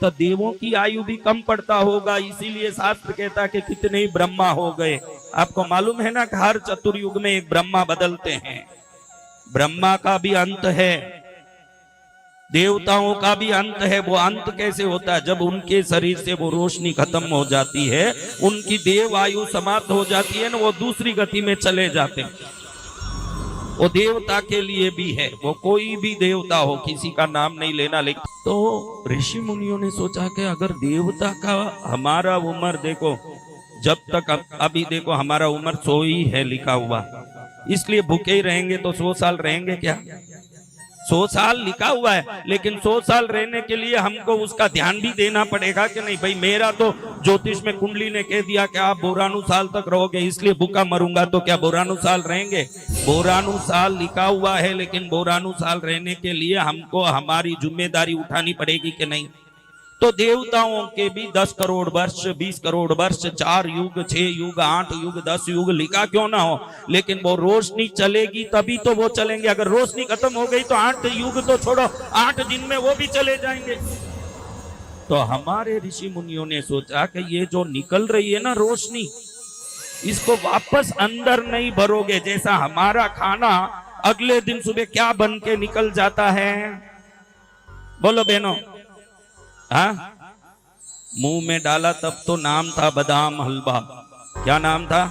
तो देवों की आयु भी कम पड़ता होगा, इसीलिए शास्त्र कहता कि कितने ही ब्रह्मा हो गए। आपको मालूम है ना कि हर चतुर्युग में एक ब्रह्मा बदलते हैं। ब्रह्मा का भी अंत है, देवताओं का भी अंत है। वो अंत कैसे होता है? जब उनके शरीर से वो रोशनी खत्म हो जाती है, उनकी देव आयु समाप्त हो जाती है ना, वो दूसरी गति में चले जाते हैं। वो देवता के लिए भी है, वो कोई भी देवता हो, किसी का नाम नहीं लेना। लेकिन तो ऋषि मुनियों ने सोचा कि अगर देवता का हमारा उम्र देखो, जब तक अभी देखो हमारा उम्र 100 ही है लिखा हुआ, इसलिए भूखे ही रहेंगे तो 100 साल रहेंगे क्या? 100 साल लिखा हुआ है, लेकिन 100 साल रहने के लिए हमको उसका ध्यान भी देना पड़ेगा कि नहीं भाई, मेरा तो ज्योतिष में कुंडली ने कह दिया कि आप बोरानु साल तक रहोगे, इसलिए भूखा मरूंगा, तो क्या बोरानु साल रहेंगे? बोरानु साल लिखा हुआ है, लेकिन बोरानु साल रहने के लिए हमको हमारी जिम्मेदारी उठानी पड़ेगी कि नहीं? तो देवताओं के भी 10 करोड़ वर्ष, 20 करोड़ वर्ष, 4 युग, 6 युग, 8 युग, 10 युग लिखा क्यों ना हो, लेकिन वो रोशनी चलेगी तभी तो वो चलेंगे। अगर रोशनी खत्म हो गई तो 8 युग तो छोड़ो, 8 दिन में वो भी चले जाएंगे। तो हमारे ऋषि मुनियों ने सोचा कि ये जो निकल रही है ना रोशनी, इसको वापस अंदर नहीं भरोगे। जैसा हमारा खाना अगले दिन सुबह क्या बन के निकल जाता है, बोलो बहनों? हाँ, मुंह में डाला तब तो नाम था बादाम हलवा। क्या नाम था?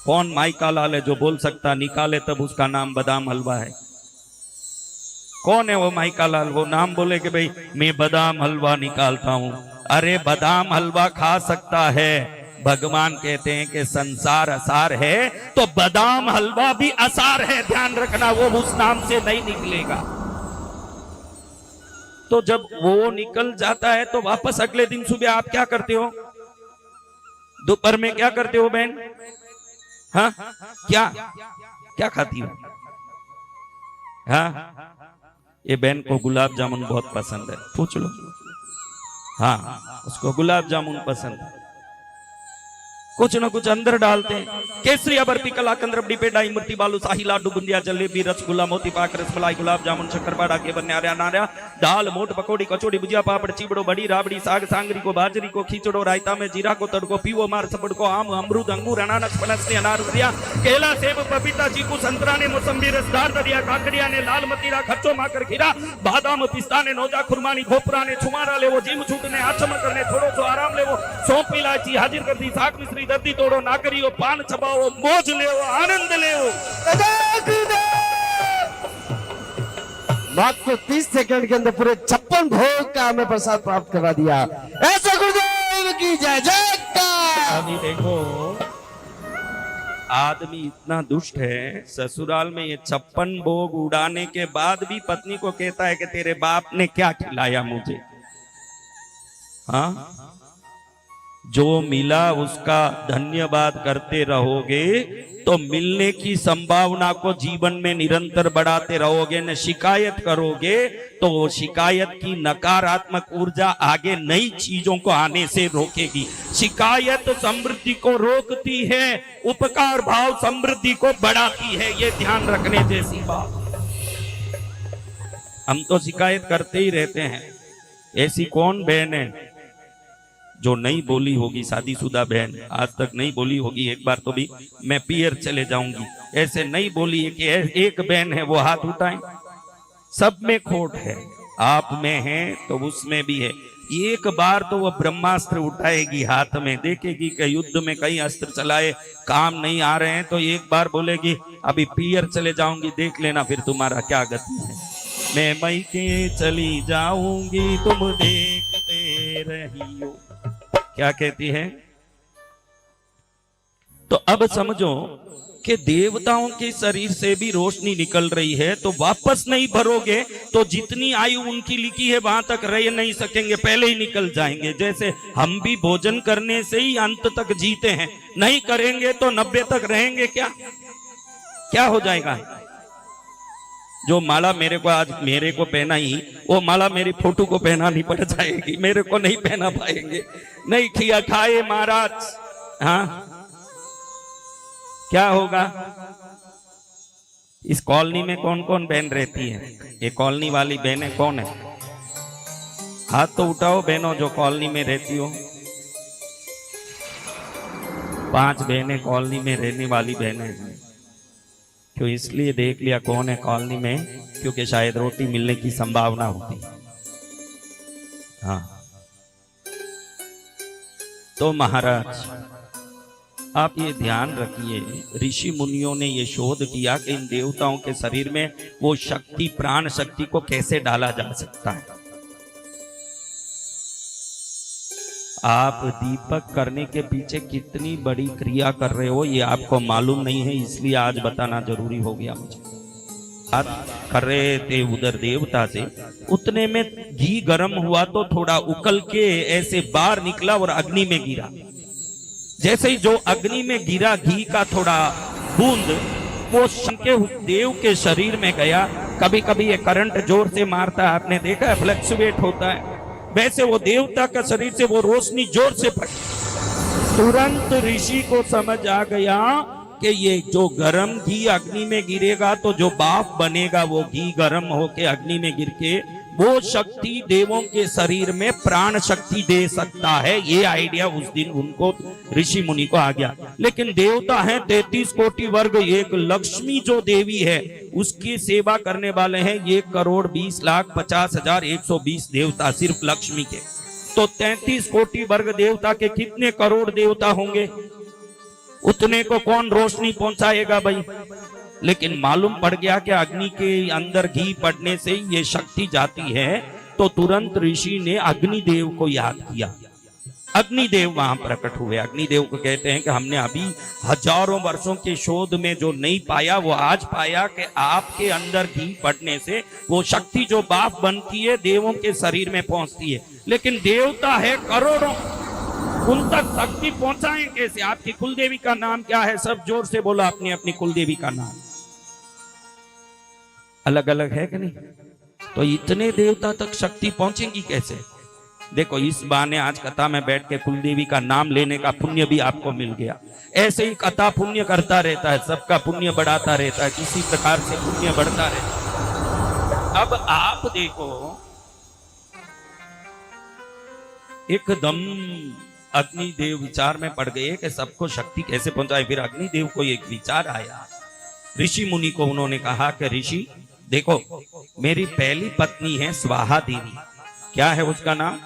कौन माइका लाल है जो बोल सकता निकाले तब उसका नाम बादाम हलवा है? कौन है वो माइका लाल? वो नाम बोले कि भाई मैं बादाम हलवा निकालता हूं। अरे बादाम हलवा खा सकता है, भगवान कहते हैं कि संसार असार है, तो बादाम हलवा भी असार है, ध्यान रखना, वो उस नाम से नहीं निकलेगा। तो जब वो निकल जाता है तो वापस अगले दिन सुबह आप क्या करते हो? दोपहर में क्या करते हो बहन? हाँ, क्या क्या खाती हो? हाँ, ये बहन को गुलाब जामुन बहुत पसंद है, पूछ लो। हाँ, उसको गुलाब जामुन पसंद है। कुछ न कुछ अंदर डालते हैं। केसरी बर्फी कलाकंद रबड़ी पेड़ा इमरती बालू शाही लाडू बुंदिया जलेबी रसगुल्ला मोती पाक रसमलाई गुलाब जामुन शक्करपारा के बन्यारा नारिया दाल मोट पकौड़ी कचौड़ी भुजिया पापड़ चिबड़ो बड़ी राबड़ी साग सांगरी को बाजरी को खींचड़ो रायता में जीरा को तड़को पीवो मार सबड़ को आम अमरूद अंगूर अनानस फनस ने अनार दिया केला सेब पपीता चीकू संतरा ने मौसम्बी रसदार दरिया काकड़िया ने लाल मतीरा खच्चो माकर खीरा बादाम पिस्ता ने नौजा खुरमानी खोपरा ने छुमारा ले वो जिम छूट ने आचमन करने थोड़ो सो आराम ले वो सौंप इलायची हाजिर कर दी साग मिश्री दर्दी तोड़ो ना करियो पान छबाओ मौज ले आनंद ले। मात्र 30 सेकंड के अंदर पूरे 56 भोग का हमें प्रसाद प्राप्त करवा दिया। ऐसे गुरुदेव की जय जयकार। अभी देखो आदमी इतना दुष्ट है, ससुराल में ये 56 भोग उड़ाने के बाद भी पत्नी को कहता है कि तेरे बाप ने क्या खिलाया मुझे। हाँ, जो मिला उसका धन्यवाद करते रहोगे तो मिलने की संभावना को जीवन में निरंतर बढ़ाते रहोगे। न शिकायत करोगे तो वो शिकायत की नकारात्मक ऊर्जा आगे नई चीजों को आने से रोकेगी। शिकायत समृद्धि को रोकती है, उपकार भाव समृद्धि को बढ़ाती है, ये ध्यान रखने जैसी बात। हम तो शिकायत करते ही रहते हैं। ऐसी कौन बहन है जो नहीं बोली होगी? शादीशुदा बहन आज तक नहीं बोली होगी, एक बार तो भी मैं पियर चले जाऊंगी ऐसे नहीं बोली है कि एक बहन है, वो हाथ उठाएं। सब में खोट है, आप में है तो उसमें भी है। एक बार तो वो ब्रह्मास्त्र उठाएगी हाथ में, देखेगी कि युद्ध में कई अस्त्र चलाए काम नहीं आ रहे हैं, तो एक बार बोलेगी अभी पियर चले जाऊंगी, देख लेना फिर तुम्हारा क्या गति है। मैं मैके चली जाऊंगी तुम देखते रहियो, क्या कहती है? तो अब समझो कि देवताओं के शरीर से भी रोशनी निकल रही है, तो वापस नहीं भरोगे तो जितनी आयु उनकी लिखी है वहां तक रह नहीं सकेंगे, पहले ही निकल जाएंगे। जैसे हम भी भोजन करने से ही अंत तक जीते हैं, नहीं करेंगे तो 90 तक रहेंगे क्या? क्या हो जाएगा? जो माला मेरे को आज मेरे को पहना ही, वो माला मेरी फोटो को पहनानी पड़ जाएगी, मेरे को नहीं पहना पाएंगे। नहीं किया खाए महाराज, हाँ क्या होगा? इस कॉलोनी में कौन कौन बहन रहती है? ये कॉलोनी वाली बहनें कौन है? हाथ तो उठाओ बहनों जो कॉलोनी में रहती हो। 5 बहनें कॉलोनी में रहने वाली बहनें हैं। क्यों? इसलिए देख लिया कौन है कॉलोनी में, क्योंकि शायद रोटी मिलने की संभावना होती। हाँ, तो महाराज आप ये ध्यान रखिए, ऋषि मुनियों ने ये शोध किया कि इन देवताओं के शरीर में वो शक्ति, प्राण शक्ति को कैसे डाला जा सकता है। आप दीपक करने के पीछे कितनी बड़ी क्रिया कर रहे हो ये आपको मालूम नहीं है, इसलिए आज बताना जरूरी हो गया मुझे। बात कर रहे थे उधर देवता से, उतने में घी गर्म हुआ तो थोड़ा उकल के ऐसे बाहर निकला और अग्नि में गिरा। जैसे ही जो अग्नि में गिरा घी का थोड़ा बूंद वो शंके देव के शरीर में गया। कभी कभी ये करंट जोर से मारता है, आपने देखा है, फ्लक्चुएट होता है, वैसे वो देवता का शरीर से वो रोशनी जोर से पड़ी। तुरंत ऋषि को समझ आ गया कि ये जो गरम घी अग्नि में गिरेगा तो जो बाफ बनेगा वो घी गरम होके अग्नि में गिर के वो शक्ति देवों के शरीर में प्राण शक्ति दे सकता है। ये आइडिया उस दिन उनको ऋषि मुनि को आ गया। लेकिन देवता हैं 33 कोटि वर्ग, एक लक्ष्मी जो देवी है उसकी सेवा करने वाले हैं 1,20,50,120 देवता सिर्फ लक्ष्मी के। तो 33 कोटि वर्ग देवता के कितने करोड़ देवता होंगे, उतने को कौन रोशनी पहुंचाएगा भाई। लेकिन मालूम पड़ गया कि अग्नि के अंदर घी पड़ने से ये शक्ति जाती है। तो तुरंत ऋषि ने अग्निदेव को याद किया। अग्निदेव वहां प्रकट हुए। अग्निदेव को कहते हैं कि हमने अभी हजारों वर्षों के शोध में जो नहीं पाया वो आज पाया कि आपके अंदर घी पड़ने से वो शक्ति जो बाफ बनती है देवों के शरीर में पहुंचती है। लेकिन देवता है करोड़ों, उन तक शक्ति पहुंचाएं कैसे? आपकी कुलदेवी का नाम क्या है? सब जोर से बोला अपनी अपनी कुलदेवी का नाम। अलग अलग है कि नहीं? तो इतने देवता तक शक्ति पहुंचेंगी कैसे? देखो, इस बहाने आज कथा में बैठ के कुलदेवी का नाम लेने का पुण्य भी आपको मिल गया। ऐसे ही कथा पुण्य करता रहता है, सबका पुण्य बढ़ाता रहता है, किसी प्रकार से पुण्य बढ़ता रहता है। अब आप देखो, एकदम अग्निदेव विचार में पड़ गए कि सबको शक्ति कैसे पहुंचाए। फिर अग्निदेव को एक विचार आया। ऋषि मुनि को उन्होंने कहा कि ऋषि देखो, मेरी पहली पत्नी है स्वाहा देवी। क्या है उसका नाम?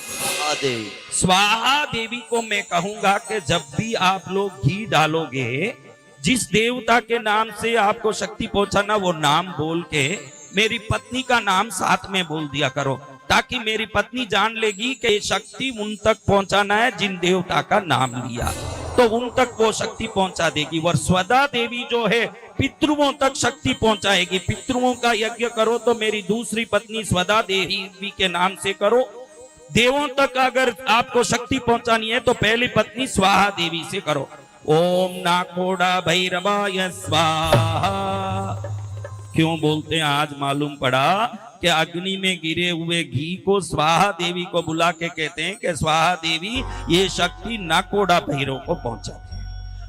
स्वाहा देवी। स्वाहा देवी को मैं कहूंगा कि जब भी आप लोग घी डालोगे, जिस देवता के नाम से आपको शक्ति पहुंचाना वो नाम बोल के मेरी पत्नी का नाम साथ में बोल दिया करो, ताकि मेरी पत्नी जान लेगी कि शक्ति उन तक पहुंचाना है जिन देवता का नाम लिया, तो उन तक वो शक्ति पहुंचा देगी। और स्वदा देवी जो है पितृओं तक शक्ति पहुंचाएगी। पितृओं का यज्ञ करो तो मेरी दूसरी पत्नी स्वदा देवी के नाम से करो। देवों तक अगर आपको शक्ति पहुंचानी है तो पहली पत्नी स्वाहा देवी से करो। ओम नाकोड़ा भैरवाय स्वाहा क्यों बोलते हैं? आज मालूम पड़ा कि अग्नि में गिरे हुए घी को स्वाहा देवी को बुला के कहते हैं कि स्वाहा देवी ये शक्ति नाकोड़ा भैरव को पहुंचाते हैं।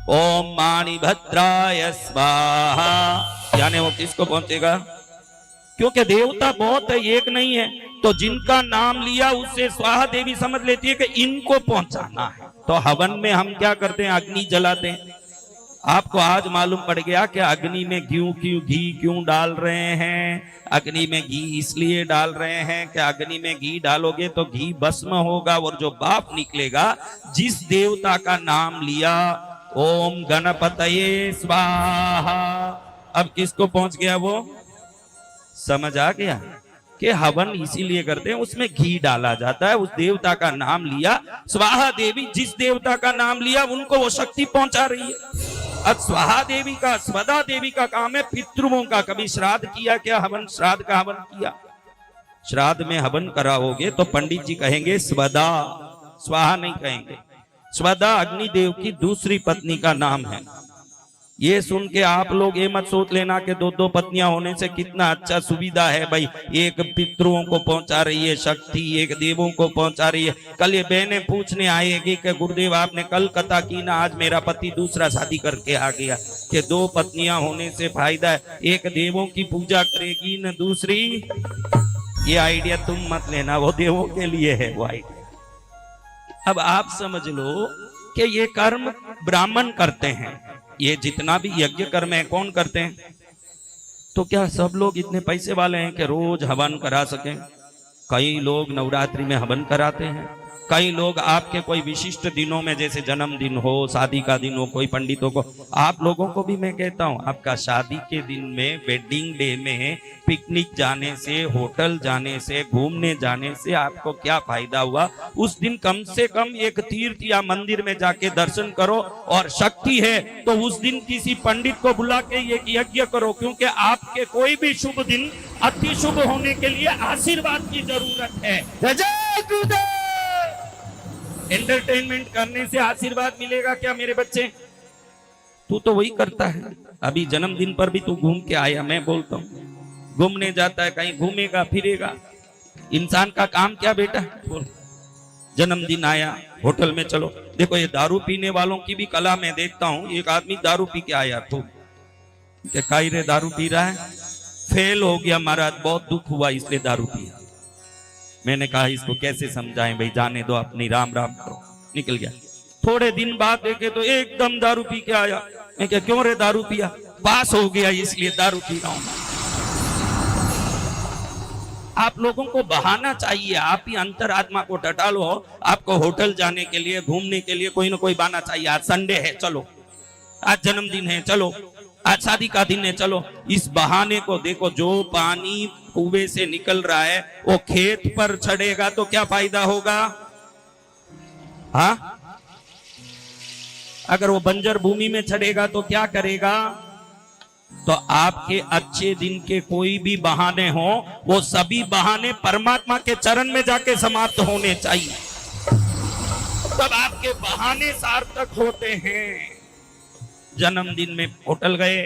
ओम माणिभद्राय स्वाहा, यानी वो किसको पहुंचेगा? क्योंकि देवता बहुत है, एक नहीं है, तो जिनका नाम लिया उससे स्वाहा देवी समझ लेती है कि इनको पहुंचाना है। तो हवन में हम क्या करते हैं? अग्नि जलाते हैं। आपको आज मालूम पड़ गया कि अग्नि में घी क्यों डाल रहे हैं? अग्नि में घी इसलिए डाल रहे हैं कि अग्नि में घी डालोगे तो घी भस्म होगा और जो बाप निकलेगा जिस देवता का नाम लिया, ओम गणपतये स्वाहा, अब किसको पहुंच गया? वो समझ आ गया कि हवन इसीलिए करते हैं, उसमें घी डाला जाता है, उस देवता का नाम लिया। स्वाहा देवी जिस देवता का नाम लिया उनको वो शक्ति पहुंचा रही है। अब स्वाहा देवी का, स्वदा देवी का काम है पितृओं का। कभी श्राद्ध किया क्या? हवन, श्राद्ध का हवन किया। श्राद्ध में हवन कराओगे तो पंडित जी कहेंगे स्वदा, स्वाहा नहीं कहेंगे। स्वदा अग्निदेव की दूसरी पत्नी का नाम है। ये सुन के आप लोग ये मत सोच लेना कि 2-2 पत्नियां होने से कितना अच्छा सुविधा है भाई। एक पितरों को पहुंचा रही है शक्ति, एक देवों को पहुंचा रही है। कल ये बहनें पूछने आएगी कि गुरुदेव आपने कल कथा की ना, आज मेरा पति दूसरा शादी करके आ गया, कि 2 पत्नियां होने से फायदा है। एक देवों की पूजा करेगी न दूसरी ये आइडिया तुम मत लेना, वो देवों के लिए है वो आइडिया। अब आप समझ लो कि ये कर्म ब्राह्मण करते हैं, ये जितना भी यज्ञ कर्म है कौन करते हैं? तो क्या सब लोग इतने पैसे वाले हैं कि रोज हवन करा सकें? कई लोग नवरात्रि में हवन कराते हैं, कई लोग आपके कोई विशिष्ट दिनों में जैसे जन्मदिन हो, शादी का दिन हो, कोई पंडितों को, आप लोगों को भी मैं कहता हूं, आपका शादी के दिन में, वेडिंग डे में पिकनिक जाने से, होटल जाने से, घूमने जाने से आपको क्या फायदा हुआ? उस दिन कम से कम एक तीर्थ या मंदिर में जाके दर्शन करो, और शक्ति है तो उस दिन किसी पंडित को बुला के ये यज्ञ करो, क्योंकि आपके कोई भी शुभ दिन अति शुभ होने के लिए आशीर्वाद की जरूरत है। जय गुरुदेव। एंटरटेनमेंट करने से आशीर्वाद मिलेगा क्या मेरे बच्चे? तू तो वही करता है। अभी जन्मदिन पर भी तू घूम के आया, मैं बोलता हूँ घूमने जाता है, कहीं घूमेगा फिरेगा। इंसान का काम क्या बेटा? बोल। जन्मदिन आया, होटल में चलो। देखो ये दारू पीने वालों की भी कला मैं देखता हूँ। एक आदमी दारू पी के आया, तो काई रे दारू पी रहा है, फेल हो गया महाराज, बहुत दुख हुआ इसलिए दारू पिया। मैंने कहा इसको कैसे समझाएं भाई, जाने दो अपनी, राम राम करो। निकल गया। थोड़े दिन बाद देखे तो एकदम दारू पी के आया। मैं क्या, क्यों रे दारू पिया? पास हो गया इसलिए दारू पी रहा हूं। आप लोगों को बहाना चाहिए, आप ही अंतरात्मा को टटा लो। आपको होटल जाने के लिए, घूमने के लिए कोई ना कोई बहाना चाहिए। आज संडे है, चलो। आज जन्मदिन है, चलो। आज शादी का दिन है, चलो। इस बहाने को देखो, जो पानी कुएं से निकल रहा है वो खेत पर चढ़ेगा तो क्या फायदा होगा? हाँ, अगर वो बंजर भूमि में चढ़ेगा तो क्या करेगा? तो आपके अच्छे दिन के कोई भी बहाने हो, वो सभी बहाने परमात्मा के चरण में जाके समाप्त होने चाहिए, तब आपके बहाने सार्थक होते हैं। जन्मदिन में होटल गए,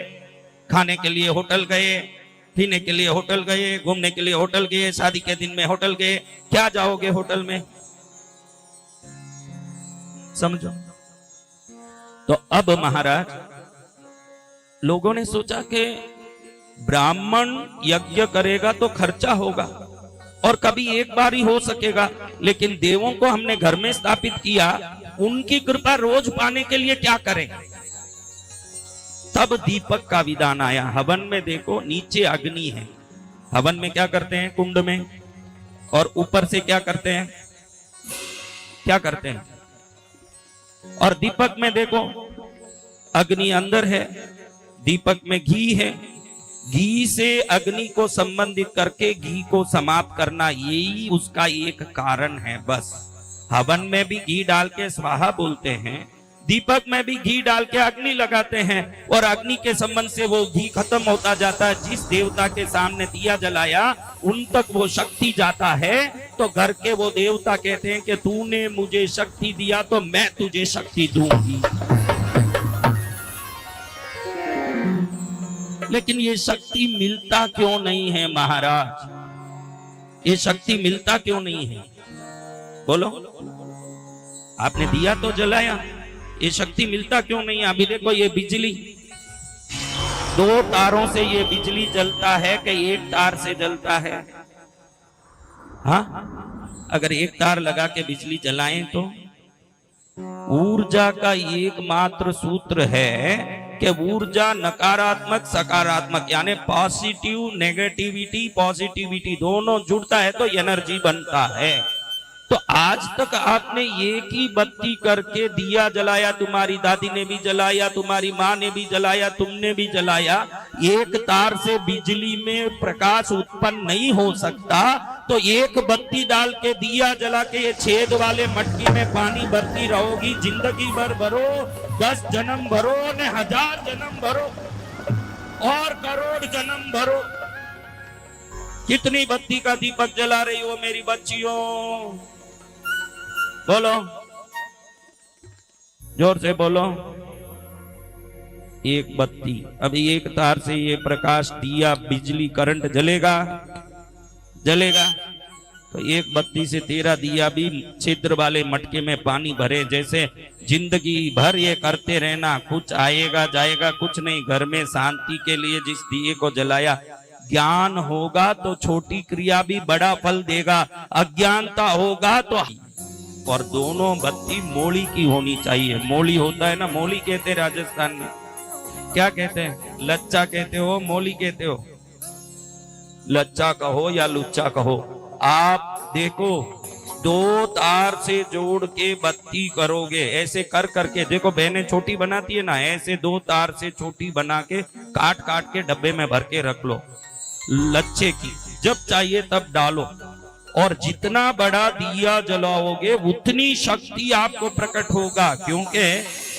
खाने के लिए होटल गए, पीने के लिए होटल गए, घूमने के लिए होटल गए, शादी के दिन में होटल गए। क्या जाओगे होटल में? समझो। तो अब महाराज, लोगों ने सोचा कि ब्राह्मण यज्ञ करेगा तो खर्चा होगा और कभी एक बार ही हो सकेगा, लेकिन देवों को हमने घर में स्थापित किया, उनकी कृपा रोज पाने के लिए क्या करें? तब दीपक का विधान आया। हवन में देखो, नीचे अग्नि है। हवन में क्या करते हैं? कुंड में। और ऊपर से क्या करते हैं? क्या करते हैं? और दीपक में देखो, अग्नि अंदर है, दीपक में घी है। घी से अग्नि को संबंधित करके घी को समाप्त करना, यही उसका एक कारण है बस। हवन में भी घी डाल के स्वाहा बोलते हैं, दीपक में भी घी डाल के अग्नि लगाते हैं, और अग्नि के संबंध से वो घी खत्म होता जाता है। जिस देवता के सामने दिया जलाया उन तक वो शक्ति जाता है। तो घर के वो देवता कहते हैं कि तूने मुझे शक्ति दिया तो मैं तुझे शक्ति दूंगी। लेकिन ये शक्ति मिलता क्यों नहीं है महाराज? ये शक्ति मिलता क्यों नहीं है? बोलो। आपने दिया तो जलाया, ये शक्ति मिलता क्यों नहीं? अभी देखो ये बिजली, 2 तारों से ये बिजली जलता है कि एक तार से जलता है? हाँ, अगर एक तार लगा के बिजली जलाएं तो ऊर्जा का एकमात्र सूत्र है कि ऊर्जा नकारात्मक सकारात्मक, यानी पॉजिटिव नेगेटिविटी, पॉजिटिविटी दोनों जुड़ता है तो एनर्जी बनता है। तो आज तक आपने एक ही बत्ती करके दिया जलाया, तुम्हारी दादी ने भी जलाया, तुम्हारी माँ ने भी जलाया, तुमने भी जलाया। एक तार से बिजली में प्रकाश उत्पन्न नहीं हो सकता, तो एक बत्ती डाल के दिया जला के ये छेद वाले मटकी में पानी भरती रहोगी, जिंदगी भर भरो, 10 जन्म भरो ने 1000 जन्म भरो और करोड़ जन्म भरो। कितनी बत्ती का दीपक जला रही हो मेरी बच्चियों? बोलो, जोर से बोलो। एक बत्ती, अभी एक तार से ये प्रकाश दिया, बिजली करंट जलेगा, जलेगा। तो एक बत्ती से तेरा दिया भी छिद्र वाले मटके में पानी भरे, जैसे जिंदगी भर ये करते रहना, कुछ आएगा जाएगा कुछ नहीं। घर में शांति के लिए जिस दिए को जलाया, ज्ञान होगा तो छोटी क्रिया भी बड़ा फल देगा, अज्ञानता होगा तो। और दोनों बत्ती मोली की होनी चाहिए। मोली होता है ना, मोली कहते हैं राजस्थान में, क्या कहते हैं? लच्चा कहते हो, मोली कहते हो? लच्चा कहो या लुच्चा कहो। आप देखो, दो तार से जोड़ के बत्ती करोगे, ऐसे कर करके देखो, बहनें छोटी बनाती है ना, ऐसे दो तार से छोटी बना के काट काट के डब्बे में भर के रख लो लच्छे की, जब चाहिए तब डालो। और जितना बड़ा दिया जलाओगे उतनी शक्ति आपको प्रकट होगा, क्योंकि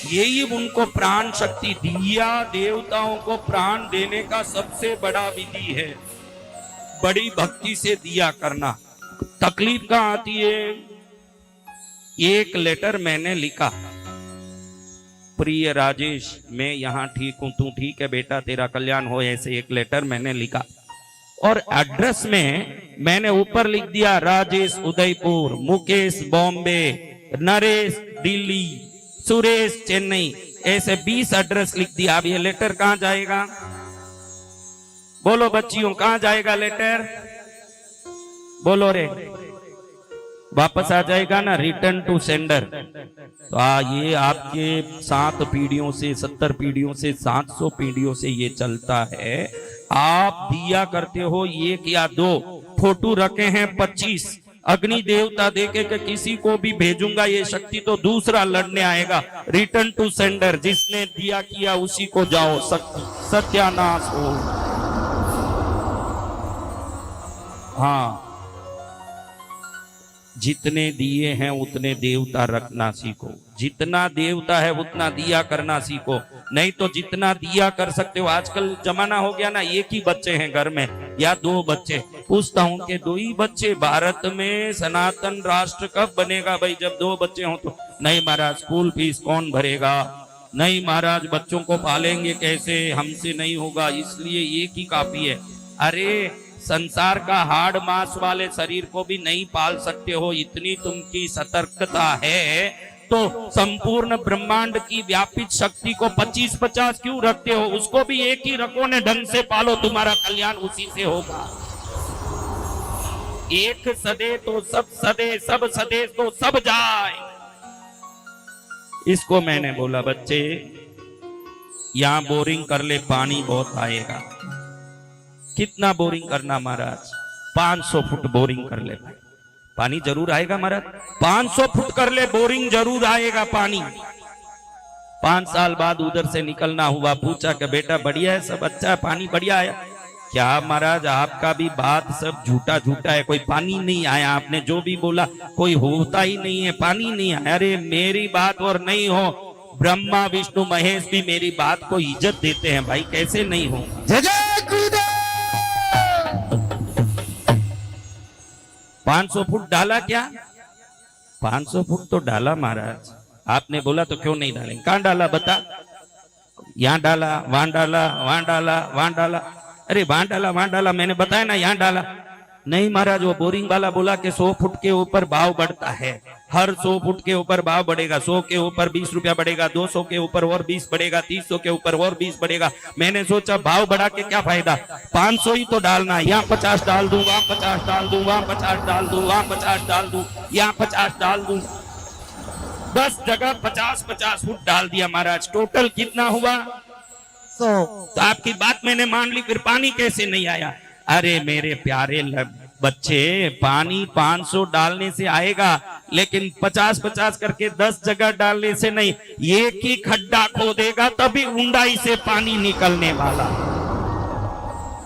यही उनको प्राण शक्ति, दिया देवताओं को प्राण देने का सबसे बड़ा विधि है, बड़ी भक्ति से दिया करना। तकलीफ कहां आती है? एक लेटर मैंने लिखा, प्रिय राजेश, मैं यहाँ ठीक हूं, तू ठीक है बेटा, तेरा कल्याण हो, ऐसे एक लेटर मैंने लिखा। और एड्रेस में मैंने ऊपर लिख दिया राजेश उदयपुर, मुकेश बॉम्बे, नरेश दिल्ली, सुरेश चेन्नई, ऐसे 20 एड्रेस लिख दिया। अब ये लेटर कहां जाएगा? बोलो बच्चियों, कहां जाएगा लेटर? बोलो रे, वापस आ जाएगा ना, रिटर्न टू सेंडर। तो ये आपके 7 पीढ़ियों से, 70 पीढ़ियों से, 700 पीढ़ियों से ये चलता है। आप दिया करते हो 1 या 2, फोटो रखे हैं 25, अग्नि देवता देखे कि किसी को भी भेजूंगा ये शक्ति तो दूसरा लड़ने आएगा, रिटर्न टू सेंडर, जिसने दिया किया उसी को जाओ, सत्यानाश हो। हाँ, जितने दिए हैं उतने देवता रखना सीखो, जितना देवता है उतना दिया करना सीखो, नहीं तो जितना दिया कर सकते हो। आजकल जमाना हो गया ना, एक ही बच्चे हैं घर में या 2 बच्चे, पूछता हूं कि 2 ही बच्चे, भारत में सनातन राष्ट्र कब बनेगा भाई जब 2 बच्चे हो तो? नहीं महाराज, स्कूल फीस कौन भरेगा? नहीं महाराज, बच्चों को पालेंगे कैसे, हमसे नहीं होगा, इसलिए एक ही काफी है। अरे संसार का हाड़ मांस वाले शरीर को भी नहीं पाल सकते हो, इतनी तुमकी सतर्कता है तो संपूर्ण ब्रह्मांड की व्यापित शक्ति को 25-50 क्यों रखते हो? उसको भी एक ही रखो ने, ढंग से पालो, तुम्हारा कल्याण उसी से होगा। एक सदे तो सब सदे, सब सदे तो सब जाए। इसको मैंने बोला बच्चे यहां बोरिंग कर ले, पानी बहुत आएगा। कितना बोरिंग करना महाराज? 500 फुट बोरिंग कर ले, पानी जरूर आएगा महाराज। 500 फुट कर ले, बोरिंग जरूर आएगा पानी। 5 साल बाद उधर से निकलना हुआ, पूछा कि बेटा बढ़िया है, सब अच्छा है, पानी बढ़िया आया? क्या महाराज आपका भी बात सब झूठा झूठा है, कोई पानी नहीं आया, आपने जो भी बोला कोई होता ही नहीं है, पानी नहीं आया। अरे मेरी बात और नहीं हो, ब्रह्मा विष्णु महेश भी मेरी बात को इज्जत देते हैं भाई, कैसे नहीं हो? जय जय गुरुदेव। 500 फुट डाला क्या? 500 फुट तो डाला महाराज, आपने बोला तो क्यों नहीं डालेंगे? कहां डाला बता? यहां डाला, वहां डाला, वहां डाला, वहां डाला। अरे वहां डाला, वहां डाला, मैंने बताया ना यहां डाला। नहीं महाराज, वो बोरिंग वाला बोला कि 100 फुट के ऊपर भाव बढ़ता है, हर 100 फुट के ऊपर भाव बढ़ेगा, 100 के ऊपर 20 रुपया बढ़ेगा, 200 के ऊपर और 20 बढ़ेगा, 300 के ऊपर और 20 बढ़ेगा। मैंने सोचा भाव बढ़ा के क्या फायदा, 500 ही तो डालना, यहाँ 50 डाल दूं, वहां 50 डाल दूं, वहां 50 डाल दूं, वहां 50 डाल दूं, यहाँ 50 डाल दूं, 10 जगह 50-50 फुट डाल दिया महाराज। टोटल कितना हुआ? 100। तो आपकी बात मैंने मान ली, फिर पानी कैसे नहीं आया? अरे मेरे प्यारे बच्चे, पानी 500 डालने से आएगा, लेकिन 50-50 करके 10 जगह डालने से नहीं। एक ही खड्डा खोदेगा तभी ऊंडाई से पानी निकलने वाला।